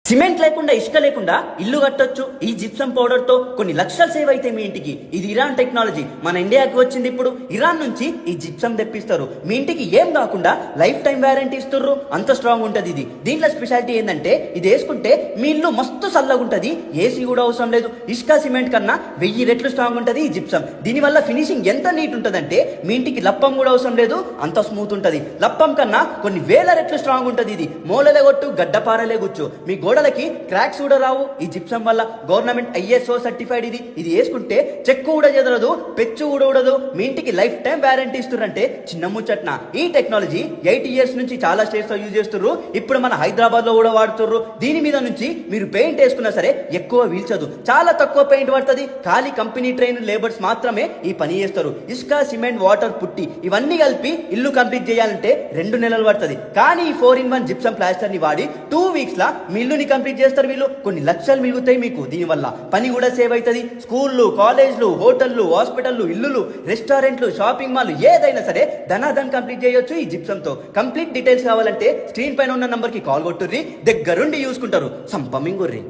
Cement లేకుండా ఇసుక లేకుండా ఇల్లు కట్టొచ్చు ఈ జిప్సం పౌడర్ తో కొన్ని లక్షలు సేవ్ అయితే మీ ఇంటికి. ఇది ఇరాన్ టెక్నాలజీ, మన ఇండియాకి వచ్చింది ఇప్పుడు. ఇరాన్ నుంచి ఈ జిప్సం తెప్పిస్తారు. మీ ఇంటికి ఏం కాకుండా లైఫ్ టైం వారంటీ ఇస్తుర్రు. అంత స్ట్రాంగ్ ఉంటది ఇది. దీంట్లో స్పెషాలిటీ ఏంటంటే ఇది వేసుకుంటే మీ ఇల్లు మస్తు చల్లగా ఉంటది. ఏసీ కూడా అవసరం లేదు. ఇసుక సిమెంట్ కన్నా 1000 రెట్లు స్ట్రాంగ్ ఉంటది ఈ జిప్సం. దీనివల్ల ఫినిషింగ్ ఎంత నీట్ ఉంటదంటే మీ ఇంటికి లప్పం కూడా అవసరం లేదు. అంత స్మూత్ ఉంటది. లప్పం కన్నా కొన్ని 1000 రెట్లు స్ట్రాంగ్ ఉంటది ఇది. మూలలే కొట్టు, గడ్డపారలే గుచ్చు, మీ గోడలకి క్రాక్స్ కూడా రావు. ఈ జిప్సం వల్ల గవర్నమెంట్ ISO సర్టిఫైడ్ ఇది. ఇది వేసుకుంటే చెక్కు కూడా చెదరదు, పెచ్చు కూడా ఉడదు. మీ ఇంటికి లైఫ్ టైం వారంటీ ఇస్తుర్రంటే చిన్న ముచ్చట్న. ఈ టెక్నాలజీ 8 ఇయర్స్ నుంచి చాలా స్టేట్స్ లో యూజ్ చేస్తుర్రు. ఇప్పుడు మన హైదరాబాద్ లో కూడా వాడుతుర్రు. దీని మీద నుంచి మీరు పెయింట్ వేసుకున్నా సరే ఎక్కువ వీల్చదు. చాలా తక్కువ పెయింట్ పడుతుంది. ఖాళీ కంపెనీ ట్రైన్ లేబర్స్ మాత్రమే ఈ పని చేస్తారు. ఇసుక, సిమెంట్, వాటర్, పుట్టి ఇవన్నీ కలిపి ఇల్లు కంప్లీట్ చేయాలంటే 2 నెలలు పడుతుంది. కానీ ఈ 4-in-1 జిప్సం ప్లాస్టర్ ని వాడి 2 వీక్స్ లా మీ ఇల్లుని కంప్లీట్ చేస్తారు వీళ్ళు. కొన్ని లక్షలు మిగులుతాయి మీకు. దీనివల్ల పని కూడా సేవ్ అవుతుంది. స్కూళ్ళు, కాలేజ్లు, హోటళ్లు, హాస్పిటల్లు, ఇల్లులు, రెస్టారెంట్లు, షాపింగ్ మాల్ ఏదైనా సరే ధనాధన్ కంప్లీట్ చేయొచ్చు ఈ జిప్సం తో. కంప్లీట్ డీటెయిల్స్ కావాలంటే స్క్రీన్ పైన ఉన్న నంబర్ కి కాల్ కొట్టుర్రి. దగ్గరుండి చూసుకుంటారు. సంపమింగుర్రి.